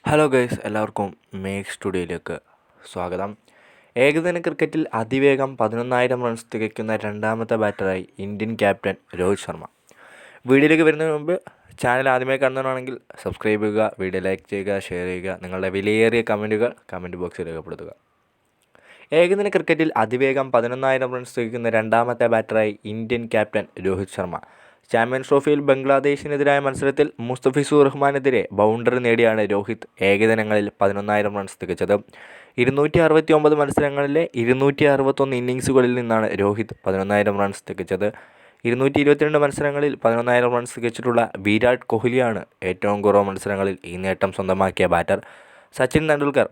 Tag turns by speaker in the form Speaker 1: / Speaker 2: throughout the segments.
Speaker 1: Hello guys, എല്ലാവർക്കും make സ്റ്റുഡിയോയിലേക്ക് സ്വാഗതം. ഏകദിന ക്രിക്കറ്റിൽ അതിവേഗം 11,000 റൺസ് തികയ്ക്കുന്ന രണ്ടാമത്തെ ബാറ്ററായി ഇന്ത്യൻ ക്യാപ്റ്റൻ രോഹിത് ശർമ്മ. വീഡിയോയിലേക്ക് വരുന്നതിന് മുമ്പ് ചാനൽ ആദ്യമായി കാണുന്നതാണെങ്കിൽ സബ്സ്ക്രൈബ് ചെയ്യുക, വീഡിയോ ലൈക്ക് ചെയ്യുക, ഷെയർ ചെയ്യുക, നിങ്ങളുടെ വിലയേറിയ കമൻറ്റുകൾ കമൻറ്റ് ബോക്സിൽ രേഖപ്പെടുത്തുക. ഏകദിന ക്രിക്കറ്റിൽ അതിവേഗം 11,000 റൺസ് തികയ്ക്കുന്ന രണ്ടാമത്തെ ബാറ്ററായി Indian captain Rohit Sharma. Champions ട്രോഫിയിൽ ബംഗ്ലാദേശിനെതിരായ മത്സരത്തിൽ മുസ്തഫിസുർ റഹ്മാനെതിരെ ബൗണ്ടറി നേടിയാണ് രോഹിത് ഏകദിനങ്ങളിൽ 11,000 റൺസ് തികച്ചത്. 269 മത്സരങ്ങളിലെ 261 ഇന്നിങ്സുകളിൽ നിന്നാണ് രോഹിത് 11,000 റൺസ് തികച്ചത്. 222 മത്സരങ്ങളിൽ 11,000 റൺസ് തികച്ചിട്ടുള്ള വിരാട് കോഹ്ലിയാണ് ഏറ്റവും കുറവ് മത്സരങ്ങളിൽ ഈ നേട്ടം സ്വന്തമാക്കിയ ബാറ്റർ. സച്ചിൻ തെണ്ടുൽക്കർ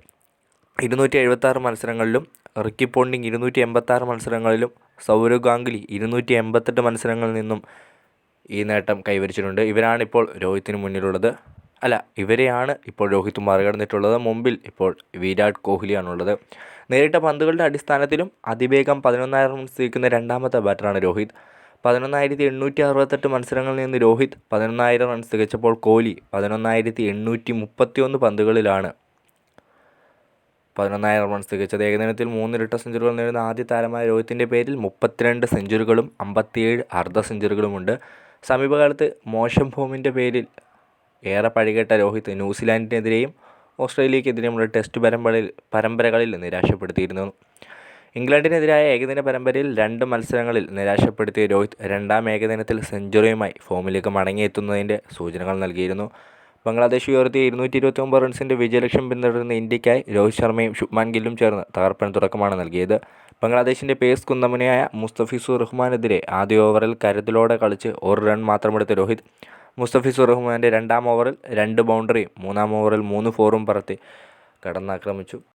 Speaker 1: 276 മത്സരങ്ങളിലും, റിക്കി പോണ്ടിങ് 286 മത്സരങ്ങളിലും, സൗരവ് ഗാംഗുലി 288 മത്സരങ്ങളിൽ നിന്നും ഈ നേട്ടം കൈവരിച്ചിട്ടുണ്ട്. ഇവരാണ് ഇപ്പോൾ രോഹിത് മറികടന്നിട്ടുള്ളത്. മുമ്പിൽ ഇപ്പോൾ വിരാട് കോഹ്ലിയാണുള്ളത്. നേരിട്ട പന്തുകളുടെ അടിസ്ഥാനത്തിലും അതിവേഗം 11,000 റൺസ് തികക്കുന്ന രണ്ടാമത്തെ ബാറ്ററാണ് രോഹിത്. 11,868 മത്സരങ്ങളിൽ നിന്ന് രോഹിത് 11,000 റൺസ് തികച്ചപ്പോൾ കോഹ്ലി 11,831 പന്തുകളിലാണ് 11,000 റൺസ് തികച്ചത്. ഏകദിനത്തിൽ 3 ഇരട്ട സെഞ്ചുറികൾ നേടുന്ന ആദ്യ താരമായ രോഹിത്തിൻ്റെ പേരിൽ 32 സെഞ്ചുറികളും 57 അർദ്ധ സെഞ്ചുറികളുമുണ്ട്. സമീപകാലത്ത് മോശം ഫോമിൻ്റെ പേരിൽ ഏറെ പഴികേട്ട രോഹിത് ന്യൂസിലാൻഡിനെതിരെയും ഓസ്ട്രേലിയക്കെതിരെയുമുള്ള ടെസ്റ്റ് പരമ്പരകളിൽ നിരാശപ്പെടുത്തിയിരുന്നു. ഇംഗ്ലണ്ടിനെതിരായ ഏകദിന പരമ്പരയിൽ 2 മത്സരങ്ങളിൽ നിരാശപ്പെടുത്തിയ രോഹിത് രണ്ടാം ഏകദിനത്തിൽ സെഞ്ചുറിയുമായി ഫോമിലേക്ക് മടങ്ങിയെത്തുന്നതിൻ്റെ സൂചനകൾ നൽകിയിരുന്നു. ബംഗ്ലാദേശ് ഉയർത്തിയ 229 റൺസിൻ്റെ വിജയലക്ഷ്യം പിന്തുടരുന്ന ഇന്ത്യയ്ക്കായി രോഹിത് ശർമ്മയും ശുഭ്മാൻ ഗില്ലും ചേർന്ന് തകർപ്പൻ തുടക്കമാണ് നൽകിയത്. ബംഗ്ലാദേശിൻ്റെ പേസ് കുന്തമുനയായ മുസ്തഫിസുർ റഹ്മാനെതിരെ ആദ്യ ഓവറിൽ കരുതലോടെ കളിച്ച് 1 റൺ മാത്രമെടുത്ത രോഹിത് മുസ്തഫിസുർ റഹ്മാൻ്റെ രണ്ടാം ഓവറിൽ 2 ബൗണ്ടറിയും മൂന്നാം ഓവറിൽ 3 ഫോറും പറത്തി കടന്നാക്രമിച്ചു.